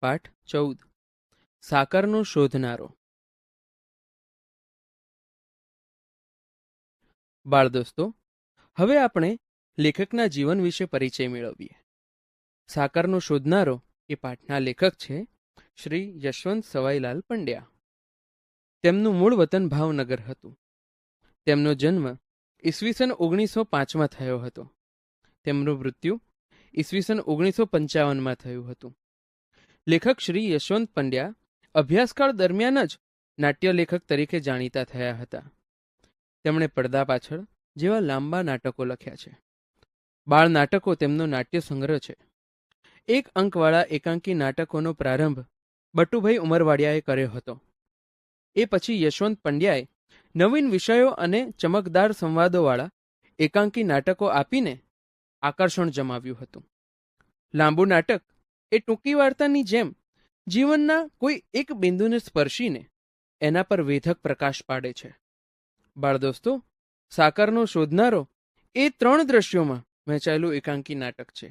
પાઠ 14 સાકરનો શોધનારો. બાળ દોસ્તો, હવે આપણે લેખકના જીવન વિશે પરિચય મેળવીએ. સાકરનો શોધનારો એ પાઠના લેખક છે શ્રી યશવંત સવાઈલાલ પંડ્યા. તેમનું મૂળ વતન ભાવનગર હતું. તેમનો જન્મ ઈસવીસન 1905માં થયો હતો. તેમનું મૃત્યુ ઈસવીસન 1955માં થયું હતું. લેખક શ્રી યશવંત પંડ્યા અભ્યાસકાળ દરમિયાન જ નાટ્ય લેખક તરીકે જાણીતા થયા હતા. તેમણે પડદા પાછળ જેવા લાંબા નાટકો લખ્યા છે. બાળ નાટકો તેમનો નાટ્ય સંગ્રહ છે. 1 અંકવાળા એકાંકી નાટકોનો પ્રારંભ બટુભાઈ ઉમરવાડિયાએ કર્યો હતો. એ પછી યશવંત પંડ્યાએ નવીન વિષયો અને ચમકદાર સંવાદોવાળા એકાંકી નાટકો આપીને આકર્ષણ જમાવ્યું હતું. લાંબુ નાટક એ ટૂંકી વાર્તાની જેમ જીવનના કોઈ એક બિંદુને સ્પર્શીને એના પર વેધક પ્રકાશ પાડે છે. બાળ દોસ્તો, સાકરનો શોધનારો એ 3 દ્રશ્યોમાં વહેંચાયેલું એકાંકી નાટક છે,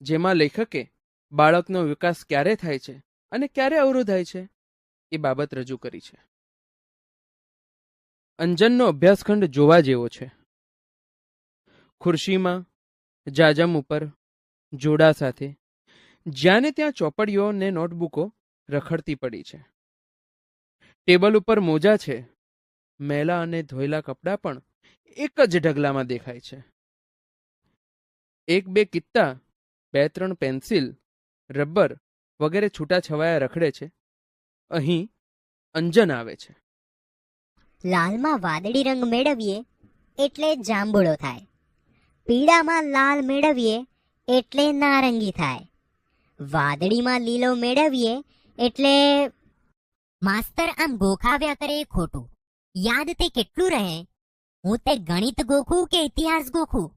જેમાં લેખકે બાળકનો વિકાસ ક્યારે થાય છે અને ક્યારે અવરોધાય છે એ બાબત રજૂ કરી છે. અંજનનો અભ્યાસખંડ જોવા જેવો છે. ખુરશીમાં જાજમ ઉપર જોડા સાથે જ્યાં ને ત્યાં ચોપડીઓ ને નોટબુકો રખડતી પડી છે. ટેબલ ઉપર મોજા છે. મેલા અને ધોયેલા કપડાં પણ એક જ ઢગલામાં દેખાય છે. 1-2 કિત્તા, 2-3 પેન્સિલ, રબર વગેરે છૂટાછવાયા રખડે છે. અહીં અંજન આવે છે. લાલમાં વાદળી રંગ મેળવીએ એટલે જાંબુડો થાય. પીળામાં લાલ મેળવીએ એટલે નારંગી થાય. વાદળીમાં લીલો મેળવીએ એટલે માસ્તર આમ ગોખાવ્યા કરે ખોટું. યાદ તે કેટલું રહે? હું તે ગણિત ગોખું કે ઇતિહાસ ગોખું?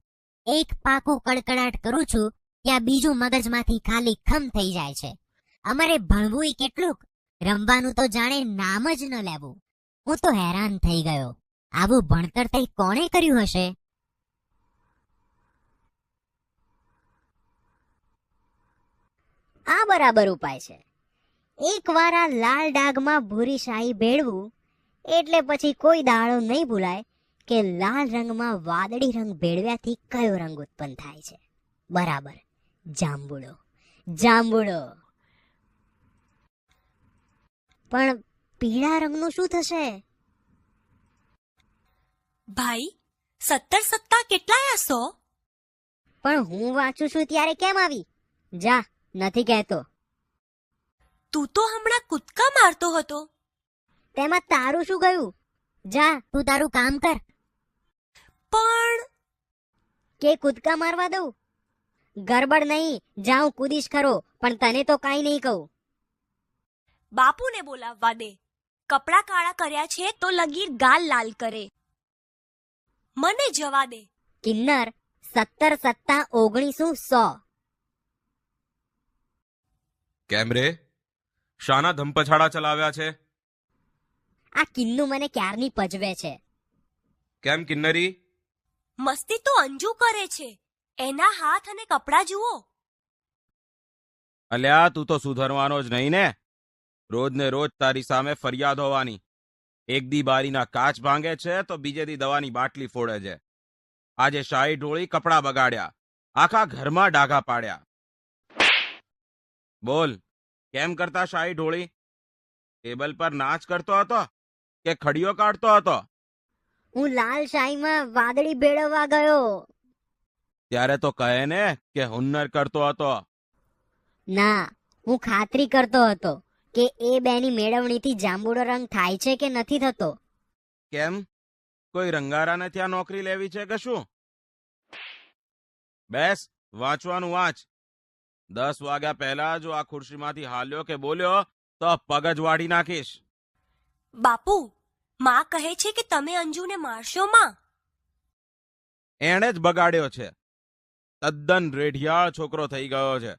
એક પાકું કડકડાટ કરું છું ત્યાં બીજું મગજમાંથી ખાલી ખમ થઈ જાય છે. અમારે ભણવું કેટલુંક, રમવાનું તો જાણે નામ જ ન લેવું. હું તો હેરાન થઈ ગયો. આવું ભણતર તે કોણે કર્યું હશે? આ બરાબર ઉપાય છે. એકવાર આ લાલ ડાઘમાં ભૂરી શાહી ભેળવું એટલે પછી કોઈ દાડો નહીં ભૂલાય કે લાલ રંગમાં વાદળી રંગ ભેળવ્યાથી કયો રંગ ઉત્પન્ન થાય છે. બરાબર, જાંબુડો. જાંબુડો. પણ પીળા રંગનું શું થશે? ભાઈ, 17 સત્તા કેટલાયા 100? પણ હું વાંચું છું ત્યારે કેમ આવી? જા, નથી કહેતો. તું તો હમણાં કૂદકા મારતો હતો. તેમાં તારું શું ગયું? જા, તું તારું કામ કર. પણ કે કૂદકા મારવા દઉં? ગરબડ નહીં, જાઉં કૂદીશ ખરો, પણ તને તો કાંઈ નહીં કહું. બાપુને બોલાવવા દે. કપડાં કાળા કર્યા છે તો લગીર ગાલ લાલ કરે. મને જવા દે. કિન્નર, 17 સત્તા 19 100. કેમ રે? શાના ધમપછાડા ચલાવ્યા છે? આ કિન્નુ મને ક્યારની પજવે છે. કેમ કિન્નરી? મસ્તી તો અંજુ કરે છે. એના હાથ અને કપડાં જુઓ. અલ્યા, તું તો સુધરવાનો જ નહીં ને. રોજ ને રોજ તારી સામે ફરિયાદ હોવાની. એક દી બારીના કાચ ભાંગે છે તો બીજે દી દવાની બાટલી ફોડે છે. આજે શાહી ઢોળી કપડાં બગાડ્યા, આખા ઘરમાં ડાઘા પાડ્યા. બોલ, કેમ કરતા શાહી ઢોળી? ટેબલ પર નાચ કરતો હતો કે ખડીઓ કાઢતો હતો? હું લાલ શાહીમાં વાદળી ભેળવવા ગયો. ત્યારે તો કહે ને કે હુન્નર કરતો હતો. ના, હું ખાતરી કરતો હતો કે એ બેની મેળવણીથી જાંબુડો રંગ થાય છે કે નથી થતો. કેમ? કોઈ રંગારાને ત્યાં નોકરી લેવી છે કે શું? બેસ, વાંચવાનું વાંચ. 10 વાગ્યા પહેલા જો આ ખુરશીમાંથી હાલ્યો કે બોલ્યો તો પગ જ વાળી નાખીશ. બાપુ, માં કહે છે કે તમે અંજુને મારશો માં. એણે જ બગાડ્યો છે. તદ્દન રેઢિયાળ છોકરો થઈ ગયો છે.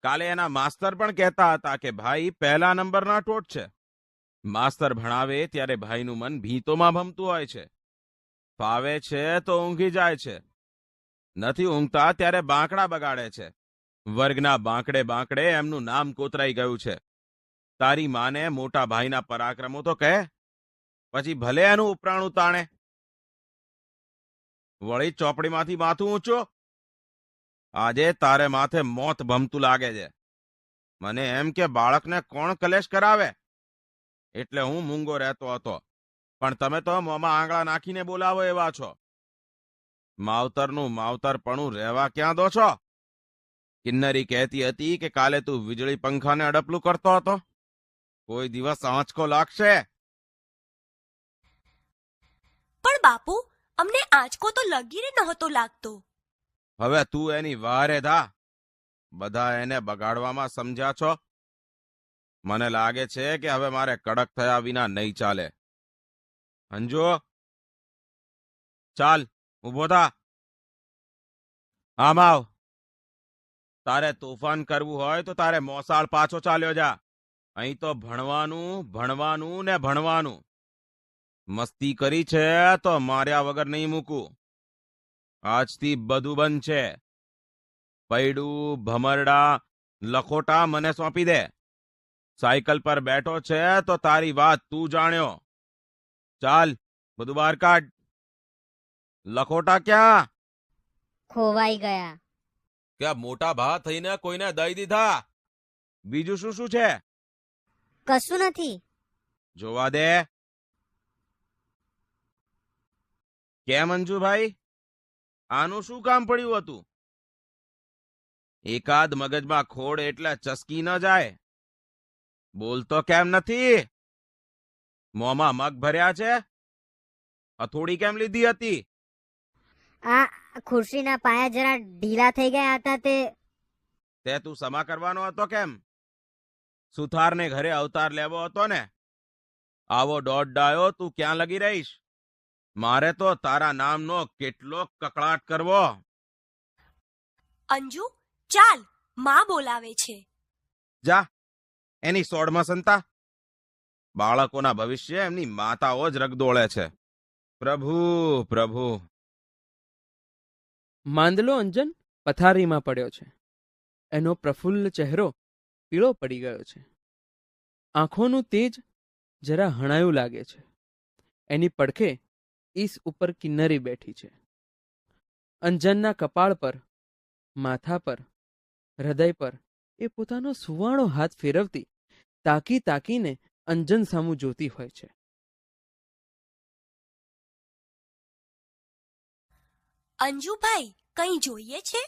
કાલે એના માસ્તર પણ કહેતા હતા કે ભાઈ પહેલા નંબરના ટોટ છે. માસ્તર ભણાવે ત્યારે ભાઈનું મન ભીંતોમાં ભમતું હોય છે. ફાવે છે તો ઊંઘી જાય છે, નથી ઊંઘતા ત્યારે બાંકડા બગાડે છે. વર્ગના બાંકડે બાંકડે એમનું નામ કોતરાઈ ગયું છે. તારી માને મોટા ભાઈના પરાક્રમો તો કહે, પછી ભલે એનું ઉપરાણું તાણે. વળી ચોપડીમાંથી માથું ઊંચો. આજે તારે માથે મોત ભમતું લાગે છે. મને એમ કે બાળકને કોણ કલેશ કરાવે, એટલે હું મૂંગો રહેતો હતો. પણ તમે તો મોંમાં આંગળા નાખીને બોલાવો એવા છો. માવતરનું માવતરપણું રહેવા ક્યાં દો છો? કિન્નરી કહેતી હતી કે કાલે તું વીજળી પંખાને અડપલું કરતો હતો. કોઈ દિવસ આંચકો લાગશે? પણ બાપુ, અમને આંચકો તો લગીરે નહોતો લાગતો. હવે તું એની વારે થા. બધા એને બગાડવામાં સમજ્યા છો. મને લાગે છે કે હવે મારે કડક થયા વિના નહીં ચાલે. અંજુ, ચાલ ઊભો થા. આમ આવ. તારે તોફાન કરવું હોય તો તારે મોસાળ પાછો ચાલ્યો જા. અહીં તો ભણવાનું ભણવાનું ને ભણવાનું. મસ્તી કરી છે તો માર્યા વગર નહીં મૂકું. આજથી બધું બંધ છે. પૈડું, ભમરડા, લખોટા મને સોંપી દે. સાયકલ પર બેઠો છે તો તારી વાત તું જાણ્યો. ચાલ બધું બહાર કાઢ. લખોટા ક્યાં? ખોવાઈ ગયા. કે મોટા ભા થઈને કોઈને દઈ દીધા? બીજું શું શું છે? કશું નથી. જોવા દે. કેમ અંજુભાઈ, આનું શું કામ પડ્યું હતું? એકાદ મગજમાં ખોડ એટલે ચસકી ન જાય. બોલતો કેમ નથી? મોંમાં મગ ભર્યા છે? હથોડી કેમ લીધી હતી? આ ખુરશીના પાયા જરા ઢીલા થઈ ગયા હતા તે તું સમા કરવાનો હતો કેમ? સુથારને ઘરે અવતાર લેવો હતો ને? આવો દોઢ ડાયો તું ક્યાં લગી રહીશ? મારે તો તારા નામનો કેટલો કકળાટ કરવો. અંજુ, ચાલ, માં બોલાવે છે. જા, એની સોડમાં સંતા. બાળકોના ભવિષ્ય એમની માતાઓ જ રગદોળે છે. પ્રભુ પ્રભુ. માંદલો અંજન પથારીમાં પડ્યો છે. એનો પ્રફુલ્લ ચહેરો પીળો પડી ગયો છે. આંખોનું તેજ જરા હણાયું લાગે છે. એની પડખે ઈસ ઉપર કિન્નરી બેઠી છે. અંજનના કપાળ પર, માથા પર, હૃદય પર એ પોતાનો સુવાળો હાથ ફેરવતી તાકી તાકીને અંજન સામું જોતી હોય છે. અંજુભાઈ, કંઈ જોઈએ છે?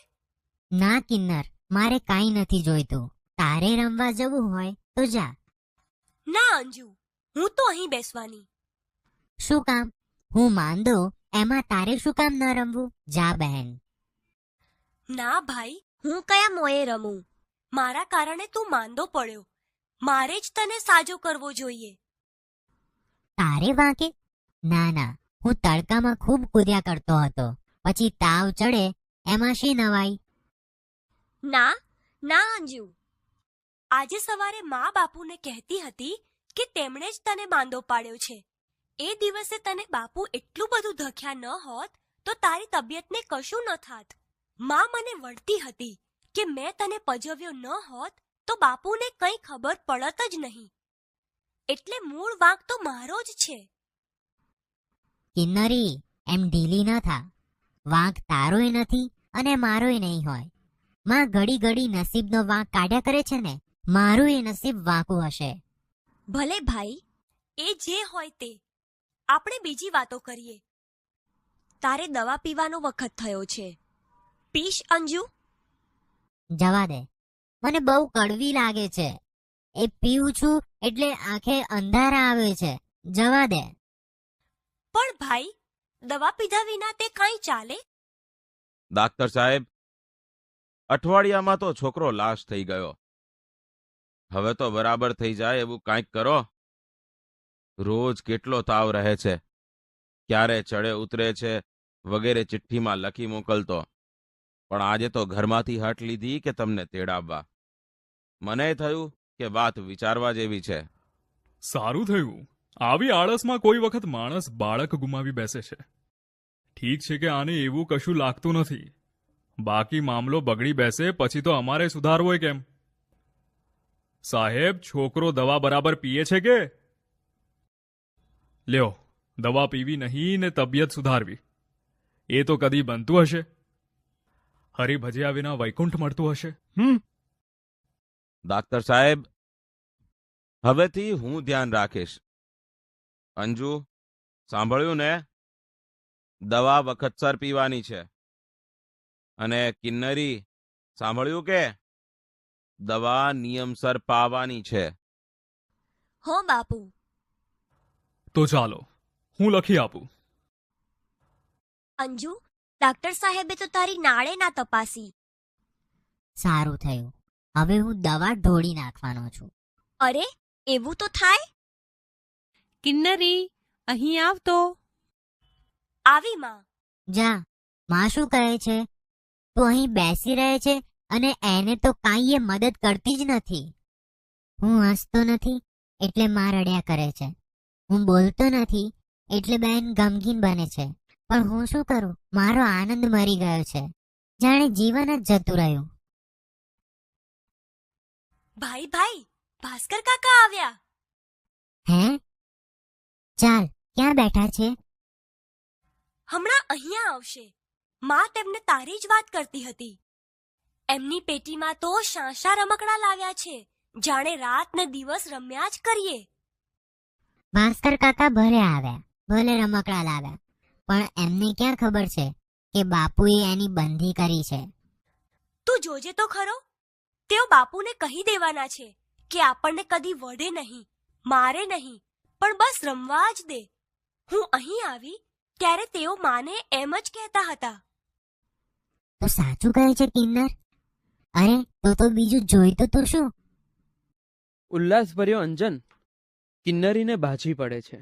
ના કિન્નર, મારે કાંઈ નથી જોઈતું. તારે રમવા જવું હોય તો જા. ના અંજુ, હું તો અહીં બેસવાની. શું કામ? હું માંદો એમાં તારે શું કામ ન રમવું? જા બહેન. ના ભાઈ, હું કયા મોએ રમું? મારા કારણે તું માંદો પડ્યો. મારે જ તને સાજો કરવો જોઈએ. તારે વાંકે? ના ના, હું તડકામાં ખૂબ કૂદ્યા કરતો હતો. પછી તાવ ચડે એમાં શી નવાઈ? ના ના અંજુ, આજે સવારે મા બાપુને કહેતી હતી કે તેમણે જ તને માંદો પાડ્યો છે. એ દિવસે તને બાપુ એટલું બધું ધક્યા ન હોત તો તારી તબિયતને કશું ન થાત. મા મને વળતી હતી કે મેં તને પજવ્યો ન હોત તો બાપુને કંઈ ખબર પડત જ નહીં. એટલે મૂળ વાંક તો મારો જ છે. કિન્નરી, એમ ઢીલી ન થા. વાંક તારોય નથી અને મારોય નહીં હોય. માં ઘડી ઘડી નસીબનો વાંક કાઢ્યા કરે છે ને, મારું એ નસીબ વાંકું હશે. ભલે ભાઈ, એ જે હોય તે. આપણે બીજી વાતો કરીએ. તારે દવા પીવાનો વખત થયો છે. પીશ અંજુ? જવા દે, મને બહુ કડવી લાગે છે. એ પીવું છું એટલે આંખે અંધારા આવે છે. જવા દે. પણ ભાઈ, દવા પીધા વિના તે કાંઈ ચાલે? ડાક્ટર સાહેબ, અઠવાડિયામાં તો છોકરો લાશ થઈ ગયો. હવે તો બરાબર થઈ જાય એવું કાંઈક કરો. રોજ કેટલો તાવ રહે છે, ક્યારે ચડે ઉતરે છે વગેરે ચિઠ્ઠીમાં લખી મોકલતો. પણ આજે તો ઘરમાંથી હટ લીધી કે તમને તેડાવવા. મને થયું કે વાત વિચારવા જેવી છે. સારું થયું. આવી આળસમાં કોઈ વખત માણસ બાળક ગુમાવી બેસે છે. ઠીક છે કે આને એવું કશું લાગતું નથી. બાકી મામલો બગડી બેસે પછી તો અમારે સુધારવો કેમ? સાહેબ, છોકરો દવા બરાબર પીએ છે કે? લ્યો, દવા પીવી નહીં ને તબિયત સુધારવી, એ તો કદી બનતું હશે? હરિભજ્યા વિના વૈકુંઠ મળતું હશે? ડાક્ટર સાહેબ, હવેથી હું ધ્યાન રાખીશ. અંજુ, સાંભળ્યું ને? દવા વખતસર પીવાની છે. અને કિન્નરી, સાંભળ્યું કે? દવા નિયમસર પાવાની છે. હો બાપુ. તો ચાલો, હું લખી આપું. અંજુ, ડાક્ટર સાહેબે તો તારી નાળે ના તપાસી. સારું થયું. હવે હું દવા ઢોળી નાખવાનો છું. અરે, એવું તો થાય. કિન્નરી, અહીં આવ તો. આવી માં. જા, માં શું કહે છે? તું અહીં બેસી રહે છે અને એને તો કાંઈ એ મદદ કરતી જ નથી. હું હસતો નથી એટલે માં રડ્યા કરે છે. હું બોલતો નથી એટલે બેન ગમગીન બને છે. પણ હું શું કરું? મારો આનંદ મરી ગયો છે, જાણે જીવન જ જતું રહ્યું. ભાઈ ભાઈ, ભાસ્કર કાકા આવ્યા. હે? ચાલ, ક્યાં બેઠા છે? હમણાં અહીંયા આવશે. માં તેમને તારી જ વાત કરતી હતી. એમની પેટીમાં તો શાંશા રમકડા લાવ્યા છે, જાણે રાત ને દિવસ રમ્યા જ કરીએ. ભાસ્કર કાકા ભલે આવ્યા, ભલે રમકડા લાવ્યા, પણ એમને ક્યાં ખબર છે કે બાપુએ એની બંધી કરી છે. તું જોજે તો ખરો. તેઓ બાપુને કહી દેવાના છે કે આપણને કદી વઢે નહીં, મારે નહીં, પણ બસ રમવા જ દે. હું અહીં આવી ત્યારે તેઓ માને એમ જ કહેતા હતા. તો સાચું કહે છે કિન્નર? અરે, તો બીજું જોઈતું તો શું? ઉલ્લાસભર્યો અંજન કિન્નરીને બાજી પડે છે.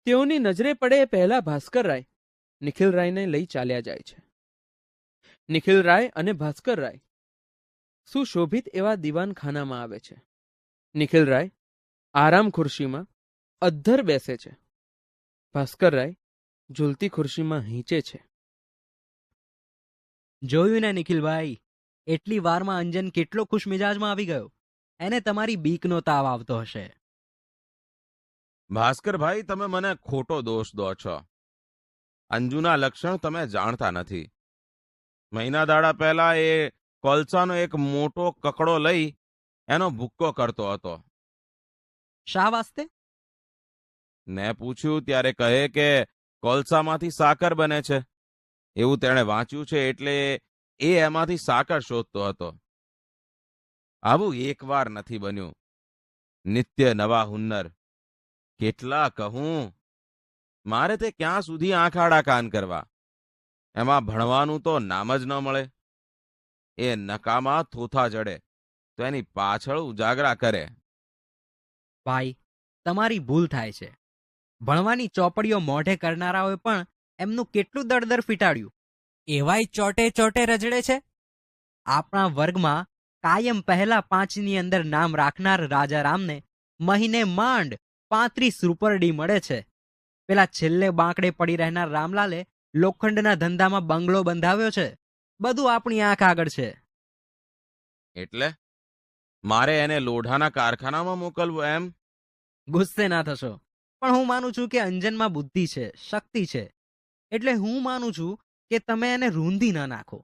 તેઓની નજરે પડે એ પહેલા ભાસ્કર રાય નિખિલ રાયને લઈ ચાલ્યા જાય છે. નિખિલ રાય અને ભાસ્કર રાય સુશોભિત એવા દીવાનખાનામાં આવે છે. નિખિલ રાય આરામ ખુરશીમાં અદ્ધર બેસે છે. ભાસ્કર રાય ઝૂલતી ખુરશીમાં હીંચે છે. જોયું ને નિખિલભાઈ, એટલી વારમાં અંજન કેટલો ખુશ મિજાજમાં આવી ગયો. એને તમારી બીકનો તાવ આવતો હશે. ભાસ્કરભાઈ, તમે મને ખોટો દોષ દો છો. અંજુના લક્ષણ તમે જાણતા નથી. મહિના દાડા પહેલા એ કોલસાનો એક મોટો કકડો લઈ એનો ભૂક્કો કરતો હતો. શા વાસ્તે? ને પૂછ્યું ત્યારે કહે કે કોલસામાંથી સાકર બને છે. એવું તેણે વાંચ્યું છે એટલે એ એમાંથી સાકર શોધતો હતો. આવું એકવાર નથી બન્યું. નિત્ય નવા હુન્નર. કેટલા કહું, મારે તે ક્યાં સુધી આંખ આડા કાન કરવા? એમાં ભણવાનું તો નામ જ ન મળે. એ નકામા થોથા જડે તો એની પાછળ ઉજાગરા કરે. ભાઈ, તમારી ભૂલ થાય છે. ભણવાની ચોપડીઓ મોઢે કરનારાઓએ પણ એમનું કેટલું દળદર ફીટાડ્યું. એવાય ચોટે ચોટે રજડે છે. આપણા વર્ગમાં કાયમ પહેલા 5ની અંદર નામ રાખનાર રાજારામને મહિને માંડ 35 રૂપરડી મળે છે. પેલા છેલ્લે બાંકડે પડી રહેનાર રામલાલે લોખંડના ધંધામાં બંગલો બંધાવ્યો છે. બધું આપણી આંખ આગળ છે. એટલે મારે એને લોઢાના કારખાનામાં મોકલવું એમ? ગુસ્સે ના થશો, પણ હું માનું છું કે અંજનમાં બુદ્ધિ છે, શક્તિ છે. એટલે હું માનું છું કે તમે એને રૂંધી ન નાખો.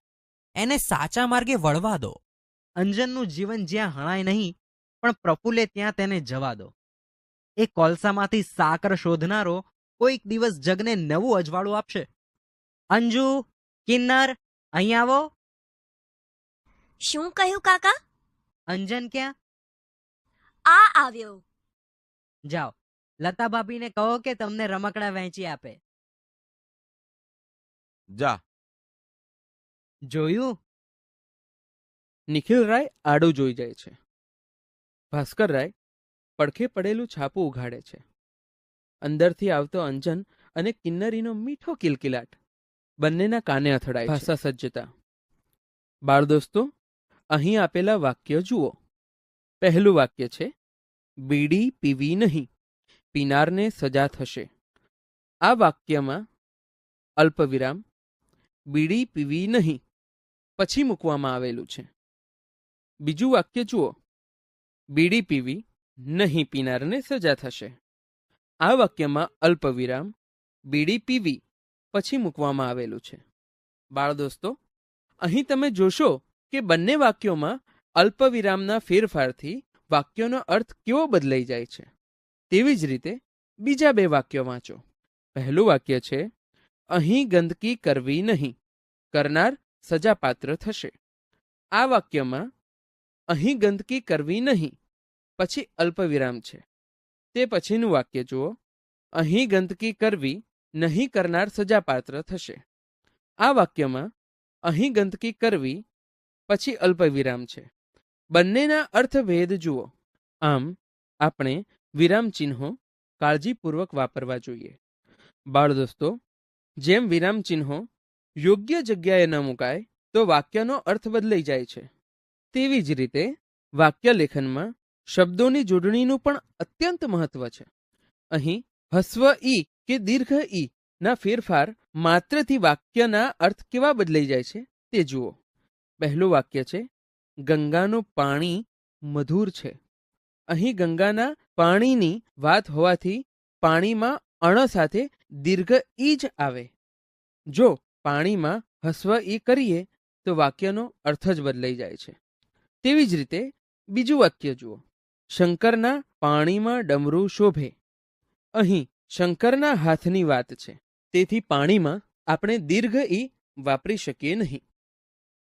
એને સાચા માર્ગે વળવા દો. અંજનનું જીવન જ્યાં હણાય નહીં પણ પ્રફુલ્લે ત્યાં તેને જવા દો. એ કોલસામાંથી સાકર શોધનારો કોઈક દિવસ જગને નવું અજવાળું આપશે. અંજુ, કિન્નર, અહીં આવો. શું કહ્યું કાકા? અંજન ક્યાં? આ આવ્યો. જાઓ, લતા ભાભીને કહો કે તમને રમકડા વહેંચી આપે. જા. જોયું? નિખિલ રાય આડું જોઈ જાય છે. ભાસ્કર રાય પડખે પડેલું છાપું ઉઘાડે છે. અંદરથી આવતો અંજન અને કિન્નરીનો મીઠો કિલકિલાટ બંનેના કાને અથડાય છે. ભાષા સજ્જતા. બાળ દોસ્તો, અહીં આપેલા વાક્ય જુઓ. પહેલું વાક્ય છે, બીડી પીવી નહીં, પીનારને સજા થશે. આ વાક્યમાં અલ્પવિરામ, બીડી પીવી નહીં પછી મૂકવામાં આવેલું છે. બીજું વાક્ય જુઓ, બીડી પીવી નહીં પીનારને સજા થશે. આ વાક્યમાં અલ્પવિરામ બીડી પીવી પછી મૂકવામાં આવેલું છે. બાળ દોસ્તો, અહીં તમે જોશો કે બંને વાક્યોમાં અલ્પવિરામના ફેરફારથી વાક્યોનો અર્થ કેવો બદલાઈ જાય છે. તેવી જ રીતે બીજા બે વાક્યો વાંચો. પહેલું વાક્ય છે, અહીં ગંદકી કરવી નહીં, કરનાર સજાપાત્ર થશે. આ વાક્યમાં અહીં ગંદકી કરવી નહીં પછી અલ્પવિરામ છે. તે પછીનું વાક્ય જુઓ, અહીં ગંદકી કરવી નહીં કરનાર સજાપાત્ર થશે. આ વાક્યમાં અહીં ગંદકી કરવી પછી અલ્પવિરામ છે. બંનેના અર્થભેદ જુઓ. આમ આપણે વિરામ ચિહ્નો કાળજીપૂર્વક વાપરવા જોઈએ. બાળ દોસ્તો, જેમ વિરામ ચિહ્નો યોગ્ય જગ્યાએ ન મુકાય તો વાક્યનો અર્થ બદલાઈ જાય છે. તેવી જ રીતે વાક્ય લેખનમાં શબ્દોની જોડણીનું પણ અત્યંત મહત્વ છે. અહીં હસ્વ ઈ કે દીર્ઘ ઈ ના ફેરફાર માત્રથી વાક્યના અર્થ કેવા બદલાઈ જાય છે તે જુઓ. પહેલું વાક્ય છે, ગંગાનું પાણી મધુર છે. અહીં ગંગાના પાણીની વાત હોવાથી પાણીમાં અણ સાથે દીર્ઘ ઈ જ આવે. જો પાણીમાં હસ્વ ઈ કરીએ તો વાક્યનો અર્થ જ બદલાઈ જાય છે. તેવી જ રીતે બીજું વાક્ય જુઓ, શંકરના પાણીમાં ડમરું શોભે. અહીં શંકરના હાથની વાત છે, તેથી પાણીમાં આપણે દીર્ઘ ઈ વાપરી શકીએ નહીં.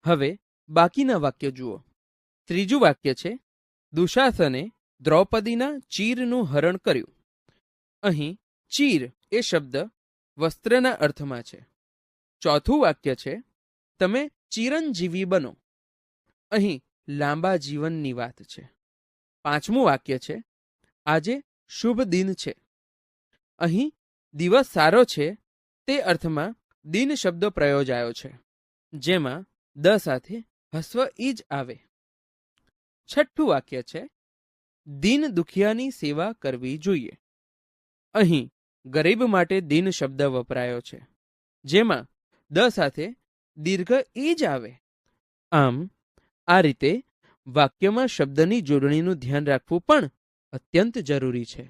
હવે બાકીના વાક્ય જુઓ. ત્રીજું વાક્ય છે, દુશાસને દ્રૌપદીના ચીરનું હરણ કર્યું. અહીં ચીર એ શબ્દ વસ્ત્રના અર્થમાં છે. ચોથું વાક્ય છે, તમે ચિરંજીવી બનો. અહીં લાંબા જીવનની વાત છે. પાંચમું વાક્ય છે, આજે શુભ દિન છે. અહીં દિવસ સારો છે તે અર્થમાં દિન શબ્દ પ્રયોજાયો છે, જેમાં દ સાથે હસ્વ ઈ જ આવે. છઠ્ઠું વાક્ય છે, દીન દુખિયાની સેવા કરવી જોઈએ. અહીં ગરીબ માટે દીન શબ્દ વપરાયો છે, જેમાં દ સાથે દીર્ઘ ઈ જ આવે. આમ આ રીતે વાક્યમાં શબ્દની જોડણીનું ધ્યાન રાખવું પણ અત્યંત જરૂરી છે.